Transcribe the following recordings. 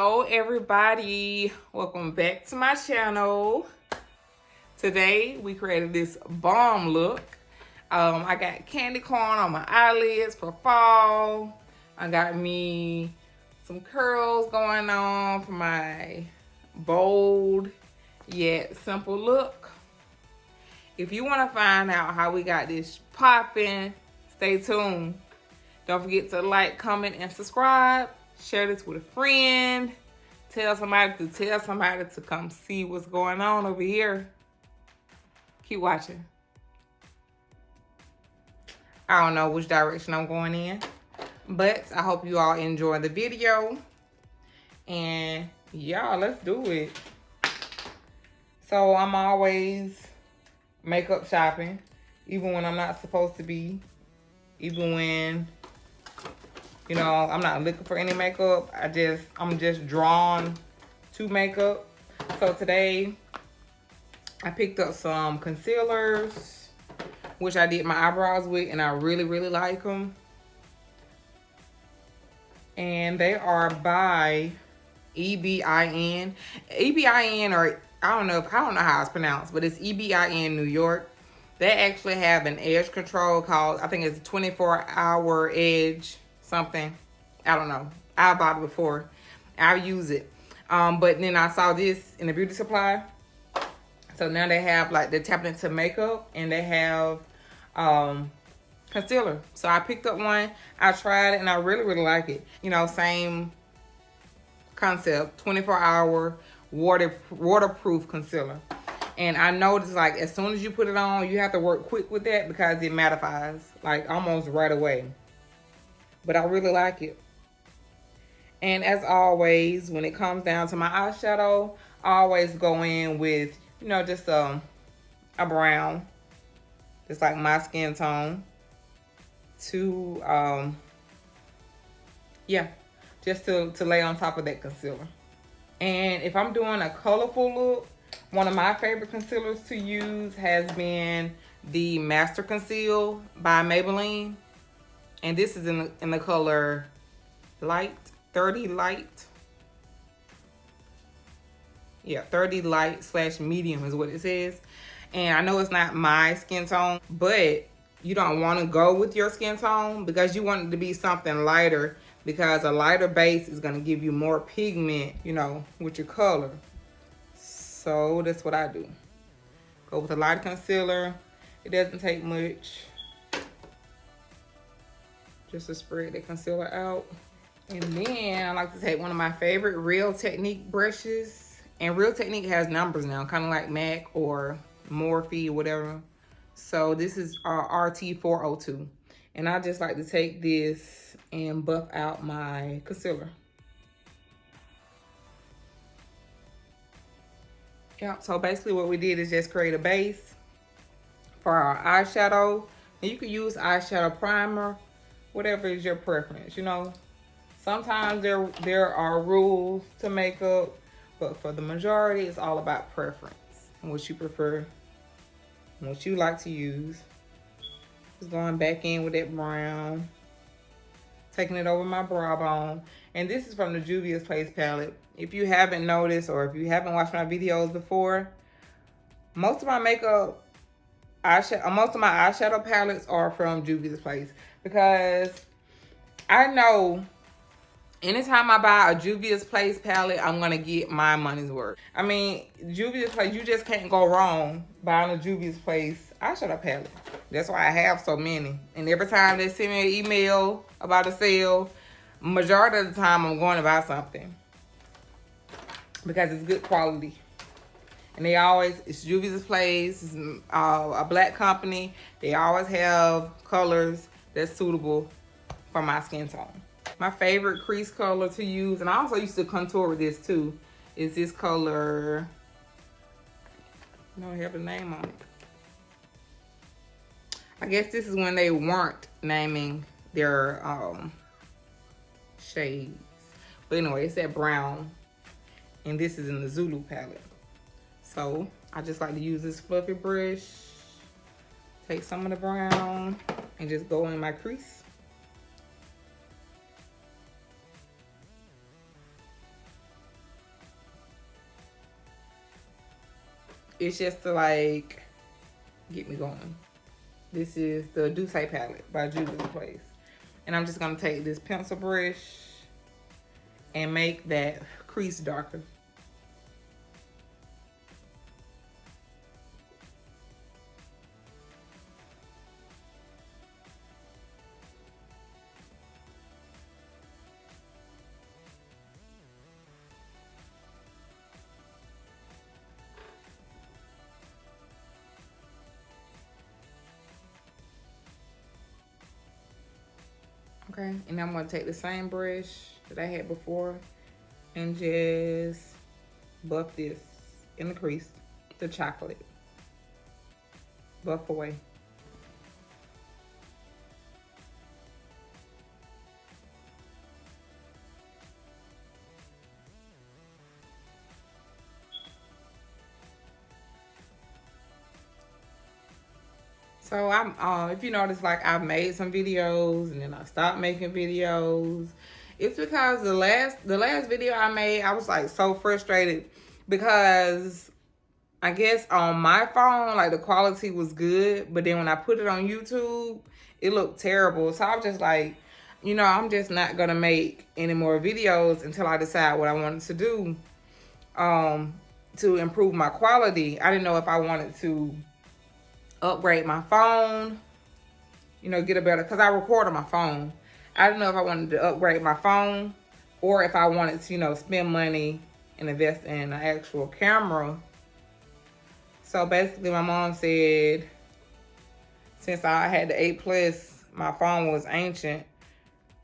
Hello everybody, welcome back to my channel. Today we created this bomb look. I got candy corn on my eyelids for fall. I got me some curls going on for my bold yet simple look. If you want to find out how we got this popping, stay tuned. Don't forget to like, comment, and subscribe. Share this with a friend. Tell somebody to come see what's going on over here. Keep watching. I don't know which direction I'm going in, but I hope you all enjoy the video. And y'all, let's do it. So I'm always makeup shopping, even when I'm not supposed to be, even when, you know, I'm not looking for any makeup. I'm just drawn to makeup. So today I picked up some concealers, which I did my eyebrows with, and I really, really like them. And they are by EBIN. EBIN, or I don't know how it's pronounced, but it's EBIN New York. They actually have an edge control called, I think it's 24-hour edge something. I don't know. I bought it before. I'll use it. But then I saw this in the beauty supply. So now they have, like, they're tapping into makeup, and they have concealer. So I picked up one. I tried it, and I really, really like it. You know, same concept, 24-hour waterproof concealer. And I noticed, like, as soon as you put it on, you have to work quick with that because it mattifies, like, almost right away. But I really like it. And as always, when it comes down to my eyeshadow, I always go in with, you know, just a brown, just like my skin tone, to just to lay on top of that concealer. And if I'm doing a colorful look, one of my favorite concealers to use has been the Master Conceal by Maybelline. And this is in the color light, 30 light. Yeah, 30 light / medium is what it says. And I know it's not my skin tone, but you don't want to go with your skin tone because you want it to be something lighter, because a lighter base is going to give you more pigment, you know, with your color. So that's what I do. Go with a light concealer. It doesn't take much. Just to spread the concealer out. And then I like to take one of my favorite Real Technique brushes. And Real Technique has numbers now, kind of like MAC or Morphe or whatever. So this is our RT402. And I just like to take this and buff out my concealer. Yeah, so basically what we did is just create a base for our eyeshadow. And you can use eyeshadow primer, whatever is your preference, you know. Sometimes there are rules to makeup, but for the majority, it's all about preference and what you prefer and what you like to use. Just going back in with that brown, taking it over my brow bone. And this is from the Juvia's Place palette. If you haven't noticed, or if you haven't watched my videos before, most of my eyeshadow palettes are from Juvia's Place, because I know anytime I buy a Juvia's Place palette, I'm going to get my money's worth. I mean, Juvia's Place, you just can't go wrong buying a Juvia's Place eyeshadow palette. That's why I have so many. And every time they send me an email about a sale, majority of the time I'm going to buy something, because it's good quality. And it's Juvia's Place, it's a black company. They always have colors that's suitable for my skin tone. My favorite crease color to use, and I also used to contour with this too, is this color. I don't have the name on it. I guess this is when they weren't naming their shades. But anyway, it's that brown. And this is in the Zulu palette. So I just like to use this fluffy brush, take some of the brown, and just go in my crease. It's just to like get me going. This is the Douce palette by Juvia's Place. And I'm just gonna take this pencil brush and make that crease darker. Okay, and I'm gonna take the same brush that I had before and just buff this in the crease, the chocolate. Buff away. So I'm if you notice, like I've made some videos and then I stopped making videos. It's because the last video I made, I was like so frustrated because I guess on my phone, like the quality was good, but then when I put it on YouTube, it looked terrible. So I was just like, you know, I'm just not gonna make any more videos until I decide what I wanted to do to improve my quality. I didn't know if I wanted to upgrade my phone, you know, get a better, because I record on my phone. I didn't know if I wanted to upgrade my phone or if I wanted to, you know, spend money and invest in an actual camera. So basically my mom said, since I had the 8 Plus, my phone was ancient,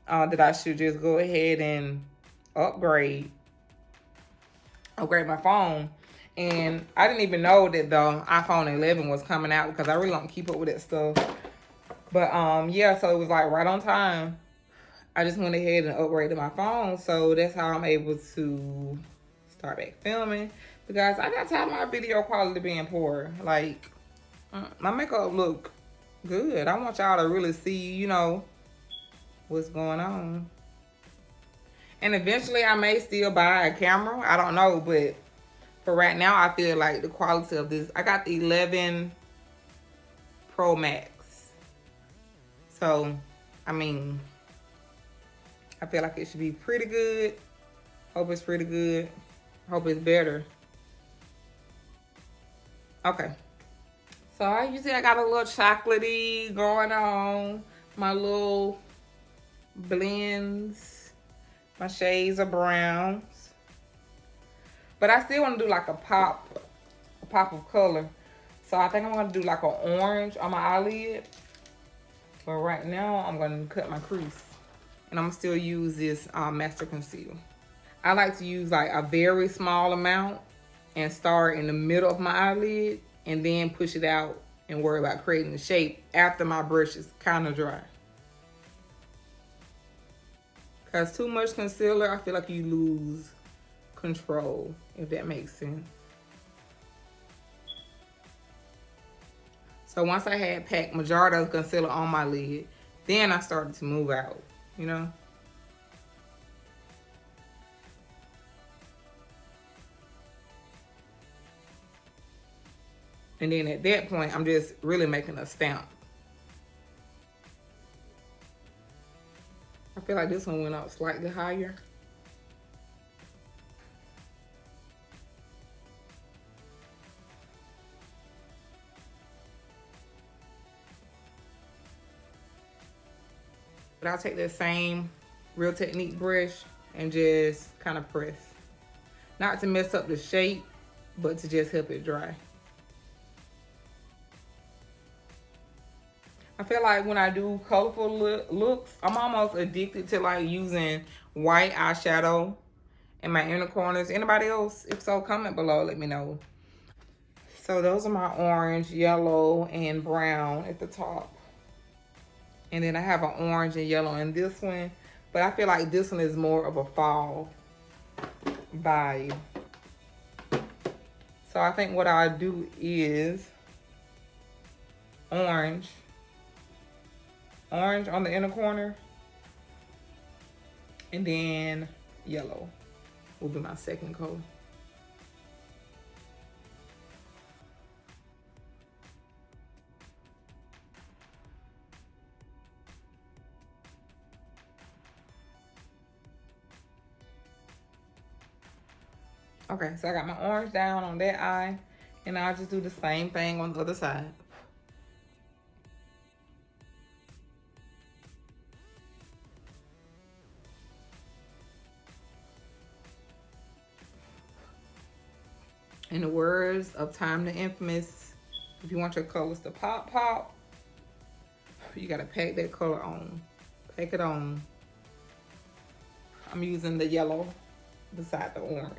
that I should just go ahead and upgrade my phone. And I didn't even know that the iPhone 11 was coming out because I really don't keep up with that stuff. But yeah, so it was like right on time. I just went ahead and upgraded my phone. So that's how I'm able to start back filming. Because I got tired of my video quality being poor. Like, my makeup look good. I want y'all to really see, you know, what's going on. And eventually I may still buy a camera. I don't know, but for right now, I feel like the quality of this, I got the 11 Pro Max. So, I mean, I feel like it should be pretty good. Hope it's pretty good. Hope it's better. Okay. So, you see I got a little chocolatey going on. My little blends. My shades of browns. But I still want to do like a pop of color. So I think I'm going to do like an orange on my eyelid. But right now, I'm going to cut my crease. And I'm going to still use this Master Conceal. I like to use like a very small amount and start in the middle of my eyelid. And then push it out and worry about creating the shape after my brush is kind of dry. Because too much concealer, I feel like you lose control, if that makes sense. So once I had packed majority of the concealer on my lid, then I started to move out, you know. And then at that point, I'm just really making a stamp. I feel like this one went up slightly higher. But I'll take that same Real Technique brush and just kind of press. Not to mess up the shape, but to just help it dry. I feel like when I do colorful looks, I'm almost addicted to like using white eyeshadow in my inner corners. Anybody else? If so, comment below, let me know. So those are my orange, yellow, and brown at the top. And then I have an orange and yellow in this one. But I feel like this one is more of a fall vibe. So I think what I'll do is orange on the inner corner. And then yellow will be my second coat. Okay, so I got my orange down on that eye. And I'll just do the same thing on the other side. In the words of Time the Infamous, if you want your colors to pop, pop, you gotta pack that color on. Pack it on. I'm using the yellow beside the orange.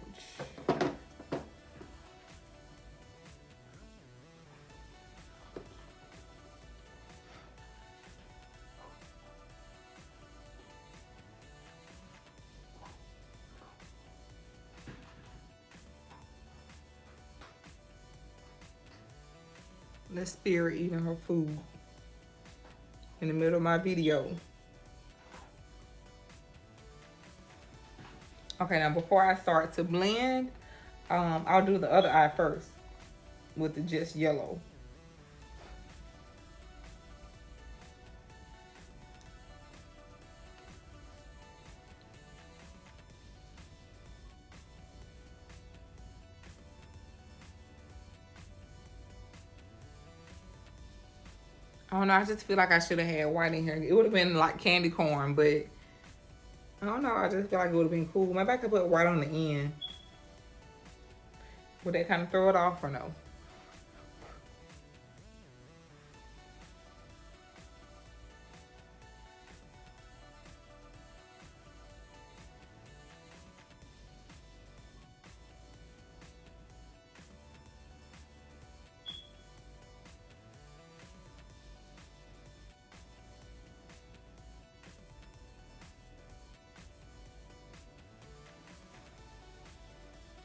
This spirit eating her food in the middle of my video. Okay, now before I start to blend, I'll do the other eye first with the just yellow. I don't know, I just feel like I should have had white in here. It would have been like candy corn, but I don't know, I just feel like it would have been cool. Maybe I could put white on the end. Would that kind of throw it off or no?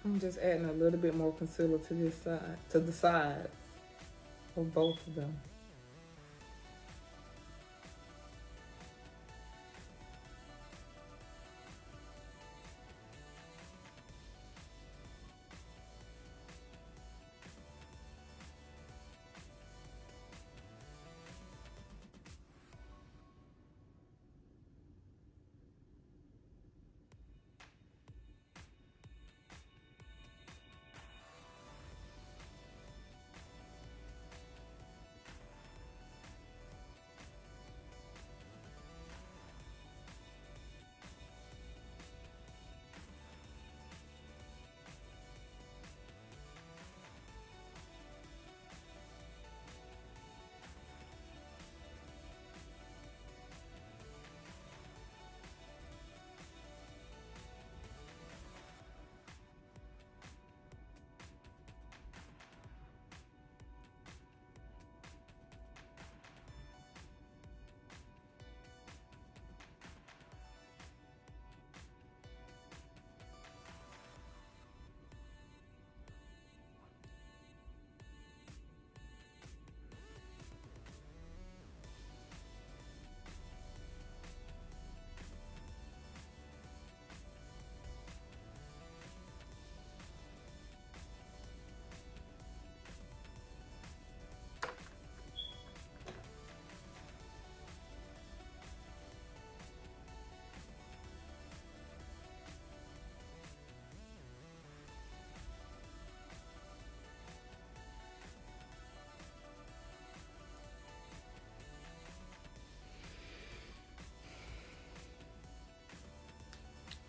I'm just adding a little bit more concealer to this side, to the sides of both of them.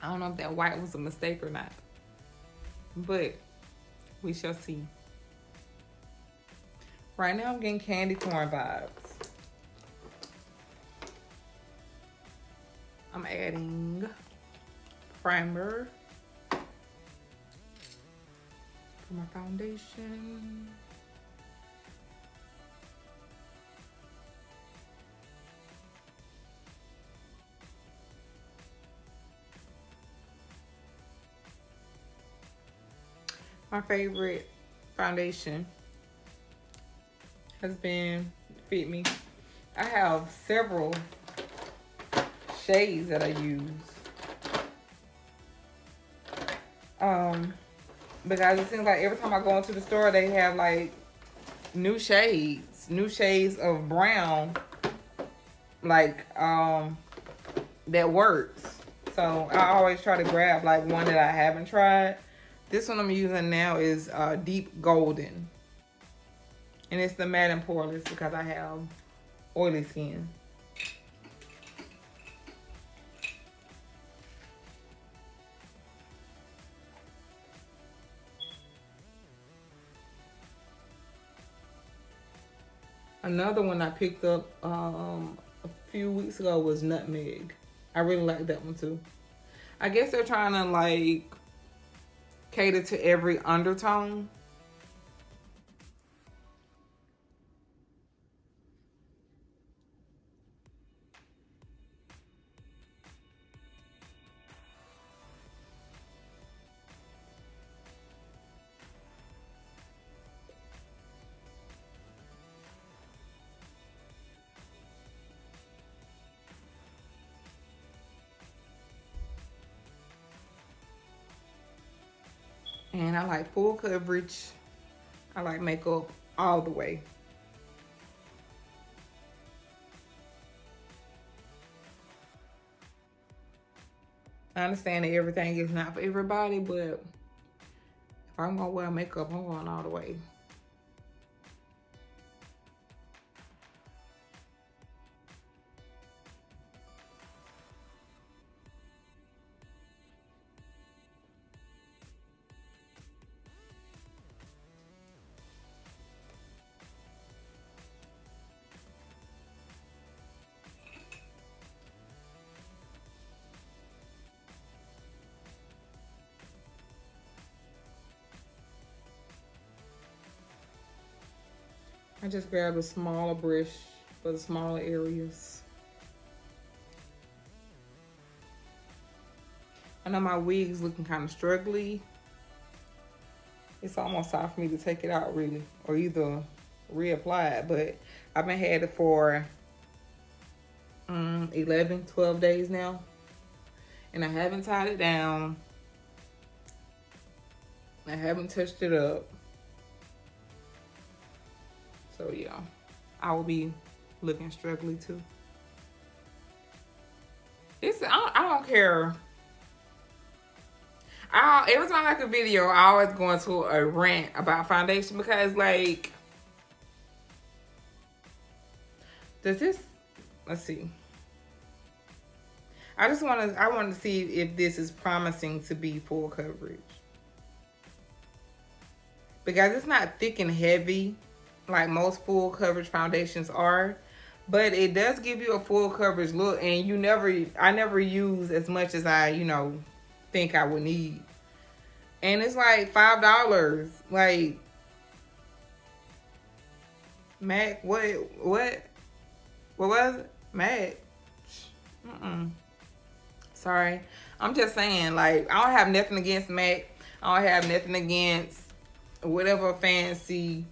I don't know if that white was a mistake or not, but we shall see. Right now I'm getting candy corn vibes. I'm adding primer for my foundation. My favorite foundation has been Fit Me. I have several shades that I use. Because it seems like every time I go into the store, they have like new shades of brown, like that works. So I always try to grab like one that I haven't tried This one I'm using now is Deep Golden. And it's the matte and poreless because I have oily skin. Another one I picked up a few weeks ago was Nutmeg. I really like that one too. I guess they're trying to like cater to every undertone. And I like full coverage. I like makeup all the way. I understand that everything is not for everybody, but if I'm gonna wear makeup, I'm going all the way. I just grabbed a smaller brush for the smaller areas. I know my wig's looking kind of struggly. It's almost time for me to take it out really, or either reapply it, but I've been had it for 11, 12 days now. And I haven't tied it down. I haven't touched it up. So yeah, I will be looking struggly too. I don't care. Every time I make a video, I always go into a rant about foundation because like, let's see. I wanted to see if this is promising to be full coverage. Because it's not thick and heavy like most full coverage foundations are, but it does give you a full coverage look, and I never use as much as I, think I would need. And it's like $5. Like, MAC, what was it? MAC. Sorry. I'm just saying, like, I don't have nothing against MAC. I don't have nothing against whatever fancy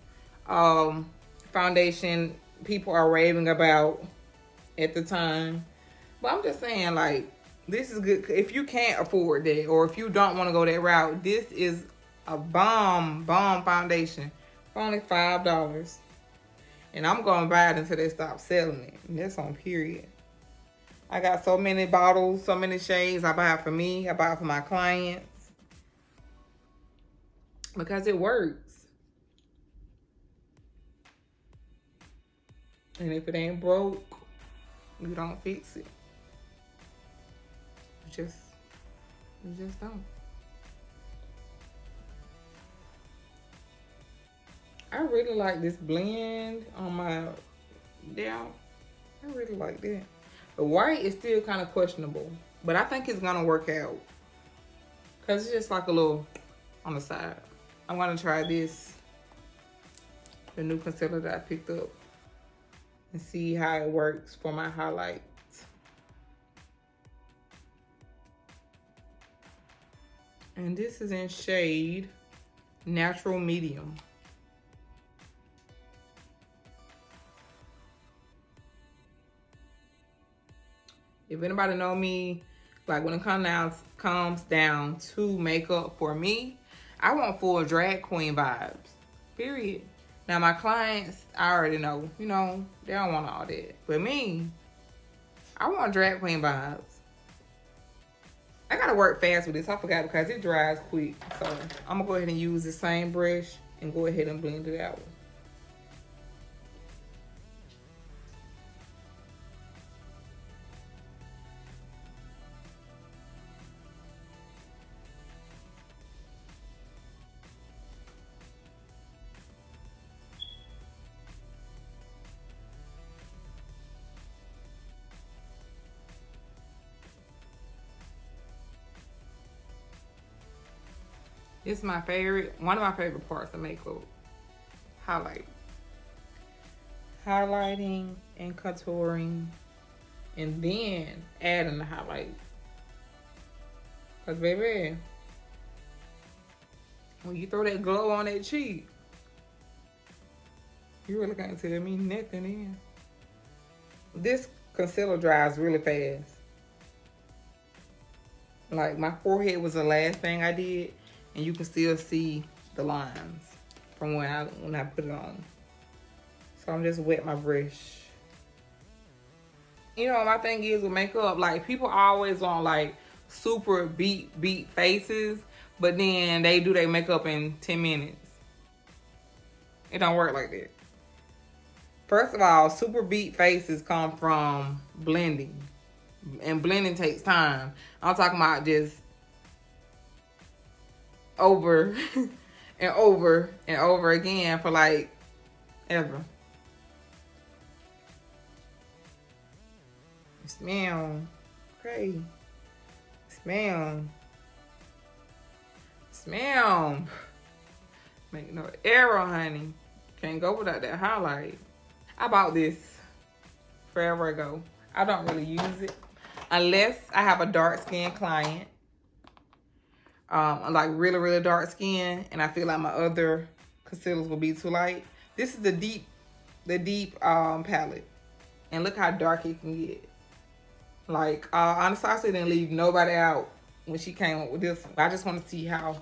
foundation people are raving about at the time. But I'm just saying, like, this is good. If you can't afford that, or if you don't want to go that route, this is a bomb foundation for only $5. And I'm going to buy it until they stop selling it. And that's on period. I got so many bottles, so many shades. I buy it for me. I buy it for my clients. Because it works. And if it ain't broke, you don't fix it. You just don't. I really like this blend on my down. I really like that. The white is still kind of questionable, but I think it's gonna work out. Cause it's just like a little on the side. I'm gonna try this, the new concealer that I picked up, and see how it works for my highlights. And this is in shade Natural Medium. If anybody know me, like when it comes down to makeup for me, I want full drag queen vibes, period. Now my clients, I already know, they don't want all that. But me, I want drag queen vibes. I gotta work fast with this. I forgot because it dries quick. So I'm gonna go ahead and use the same brush and go ahead and blend it out. It's my favorite, one of my favorite parts of makeup. Highlight. Highlighting and contouring and then adding the highlight. Cause baby, when you throw that glow on that cheek, you really can't tell me nothing in. This concealer dries really fast. Like my forehead was the last thing I did, and you can still see the lines from when I put it on. So I'm just wet my brush. You know, my thing is with makeup, like people always want like super beat faces, but then they do their makeup in 10 minutes. It don't work like that. First of all, super beat faces come from blending. And blending takes time. I'm talking about just over and over and over again for like ever. Smell. Okay. Smell. Smell. Make no error, honey. Can't go without that highlight. I bought this forever ago. I don't really use it unless I have a dark skin client. Like really dark skin, and I feel like my other concealers will be too light. This is the deep palette, and look how dark it can get. Like Anastasia didn't leave nobody out when she came up with this one. I just want to see how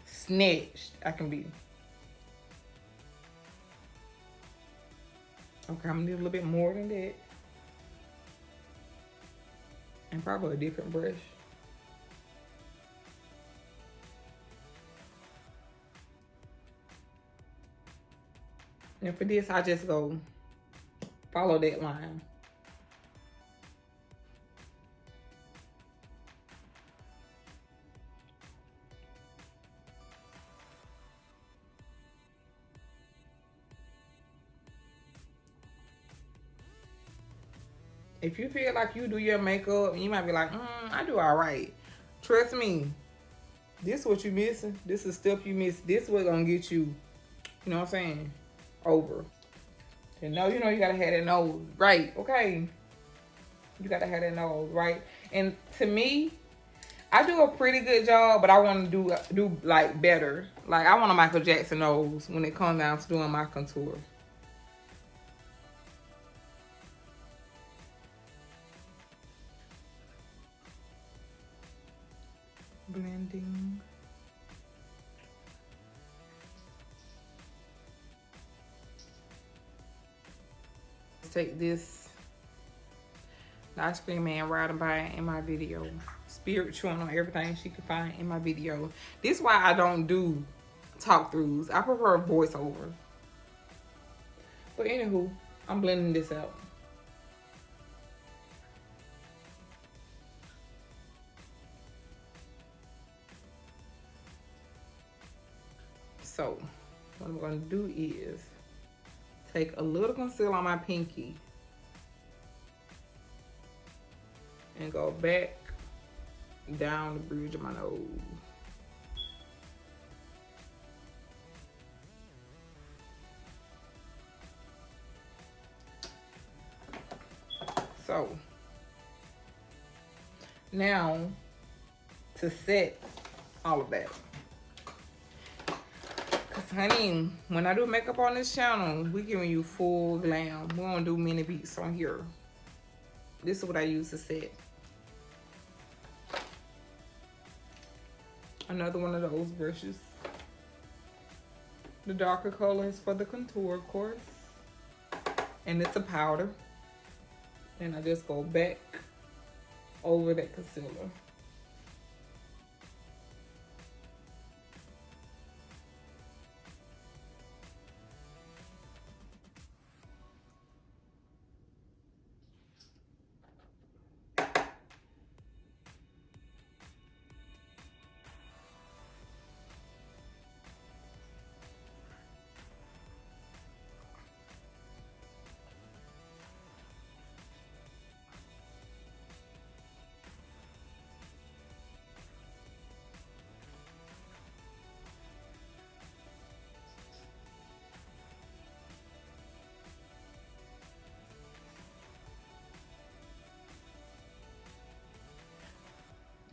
snatched I can be. Okay, I'm gonna need a little bit more than that, and probably a different brush. And for this, I just go follow that line. If you feel like you do your makeup, you might be like, I do all right. Trust me, this is what you missing. This is stuff you miss. This is what's gonna get you, you know what I'm saying, over. And you know you gotta have that nose right, okay? You gotta have that nose right. And to me, I do a pretty good job, but I want to do like better. Like I want a Michael Jackson nose when it comes down to doing my contour. Blending. Let's take this Ice Cream Man riding by in my video. Spirit chewing on everything she could find in my video. This is why I don't do talk throughs. I prefer voiceover. But anywho, I'm blending this out. So what I'm gonna do is take a little concealer on my pinky and go back down the bridge of my nose. So now to set all of that. Cause honey, when I do makeup on this channel, we giving you full glam. We don't do mini beats on here. This is what I use to set. Another one of those brushes. The darker color is for the contour, of course. And it's a powder. And I just go back over that concealer.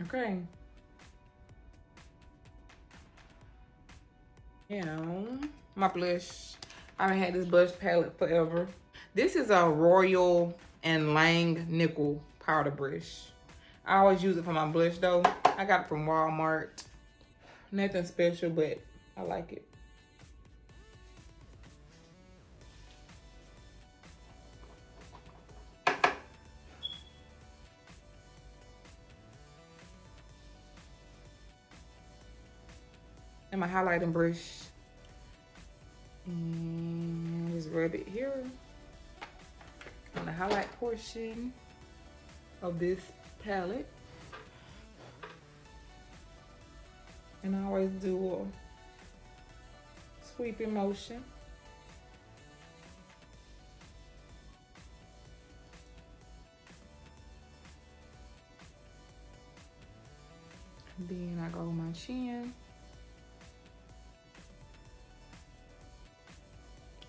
Okay. Now, my blush. I haven't had this blush palette forever. This is a Royal and Lang Nickel powder brush. I always use it for my blush though. I got it from Walmart. Nothing special, but I like it. And my highlighting brush. And just rub it here on the highlight portion of this palette. And I always do a sweeping motion. And then I go on my chin.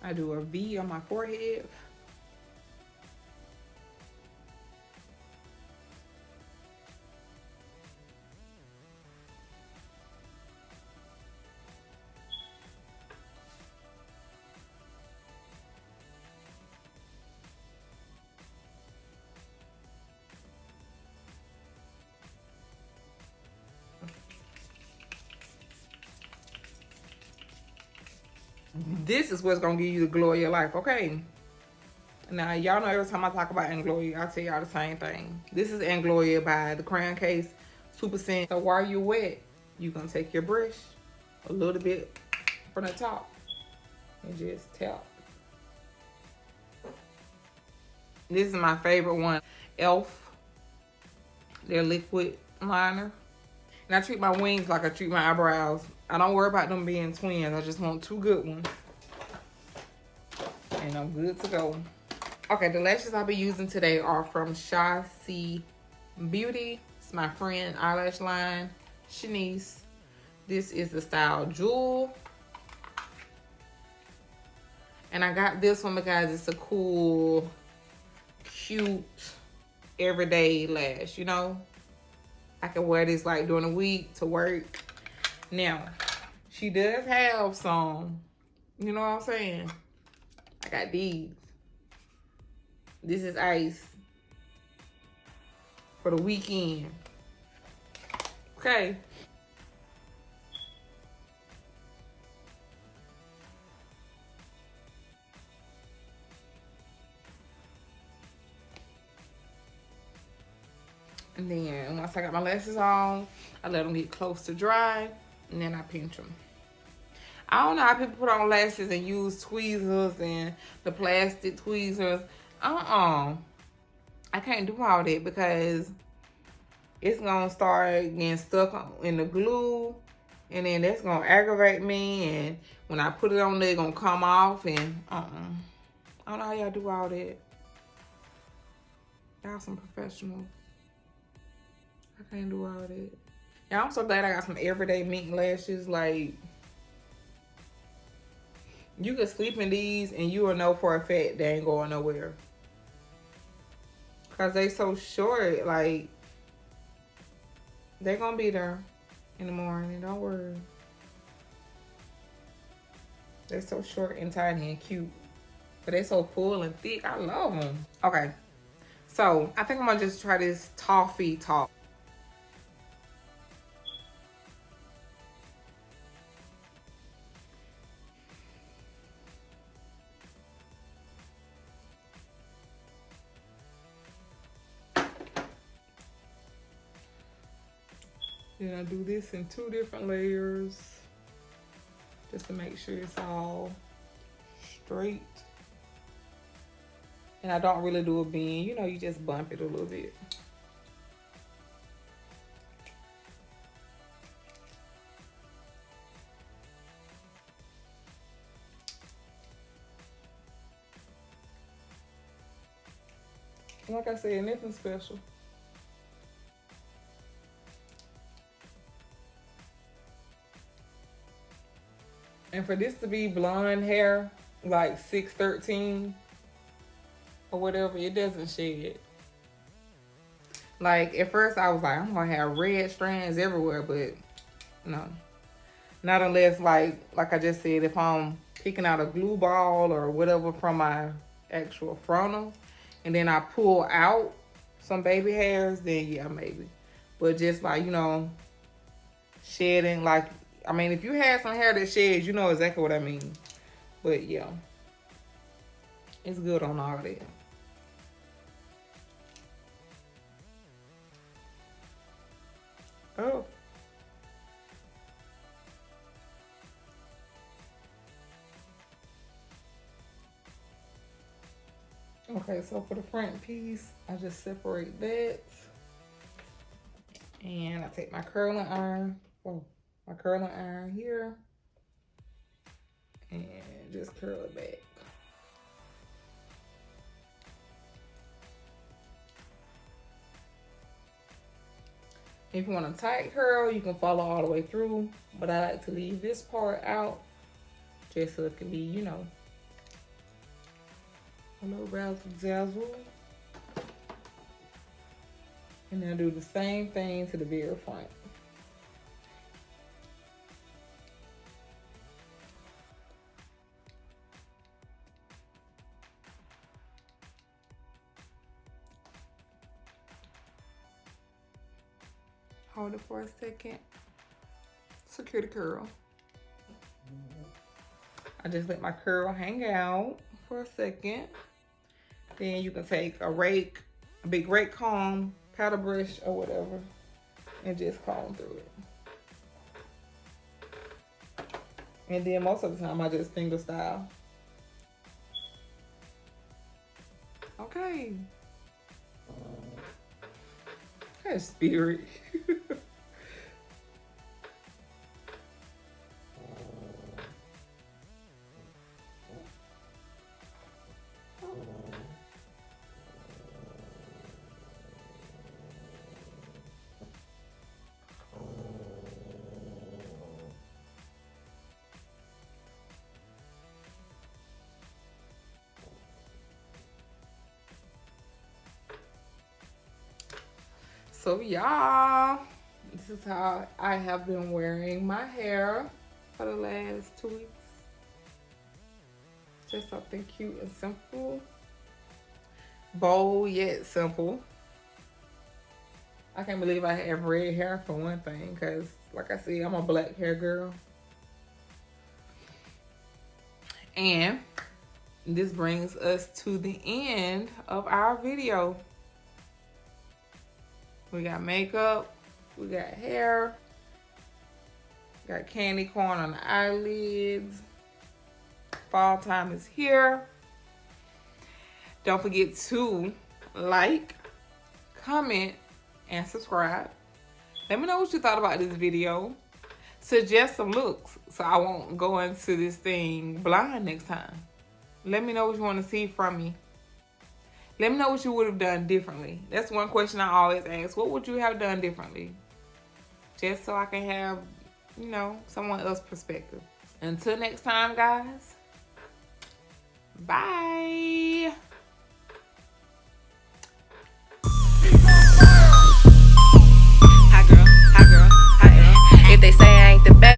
I do a V on my forehead. This is what's gonna give you the glow of your life, okay? Now, y'all know every time I talk about Ingloria, I tell y'all the same thing. This is Ingloria by the Crown Case Super Scent. So while you're wet, you're gonna take your brush a little bit from the top and just tap. This is my favorite one, e.l.f. Their liquid liner. And I treat my wings like I treat my eyebrows. I don't worry about them being twins. I just want 2 good ones. And I'm good to go. Okay, the lashes I'll be using today are from Shasi Beauty. It's my friend eyelash line, Shanice. This is the style Jewel. And I got this one because it's a cool, cute, everyday lash, you know? I can wear this like during the week to work. Now, she does have some, you know what I'm saying? I got these. This is ice for the weekend. Okay. And then once I got my lashes on, I let them get close to dry, and then I pinch them. I don't know how people put on lashes and use tweezers and the plastic tweezers. I can't do all that because it's gonna start getting stuck in the glue, and then that's gonna aggravate me, and when I put it on there, it's gonna come off, and I don't know how y'all do all that. Y'all some professionals. I can't do all that. Yeah, I'm so glad I got some everyday mink lashes. Like, you could sleep in these and you will know for a fact they ain't going nowhere. Cause they so short, like, they're gonna be there in the morning, don't worry. They're so short and tiny and cute. But they're so full and thick, I love them. Okay, so I think I'm gonna just try this toffee top. Then I do this in 2 different layers just to make sure it's all straight. And I don't really do a bend. You know, you just bump it a little bit. Like I said, nothing special. And for this to be blonde hair, like 613 or whatever, it doesn't shed. Like at first I was like, I'm gonna have red strands everywhere, but no. Not unless like I just said, if I'm picking out a glue ball or whatever from my actual frontal, and then I pull out some baby hairs, then yeah, maybe. But just like, you know, shedding, like, I mean, if you had some hair that sheds, you know exactly what I mean. But yeah, it's good on all that. Oh. Okay, so for the front piece, I just separate that. And I take my curling iron, my curling iron here, and just curl it back. If you want a tight curl, you can follow all the way through, but I like to leave this part out just so it can be, you know, a little razzle dazzle. And then I do the same thing to the very front. Hold it for a second. Secure the curl. I just let my curl hang out for a second. Then you can take a rake, a big rake comb, paddle brush or whatever, and just comb through it. And then most of the time I just finger style. Okay. That's spirit. So y'all, this is how I have been wearing my hair for the last 2 weeks. Just something cute and simple. Bold yet simple. I can't believe I have red hair for one thing, because like I said, I'm a black hair girl. And this brings us to the end of our video. We got makeup, we got hair, got candy corn on the eyelids. Fall time is here. Don't forget to like, comment, and subscribe. Let me know what you thought about this video. Suggest some looks so I won't go into this thing blind next time. Let me know what you want to see from me. Let me know what you would have done differently. That's one question I always ask. What would you have done differently? Just so I can have, you know, someone else's perspective. Until next time, guys. Bye.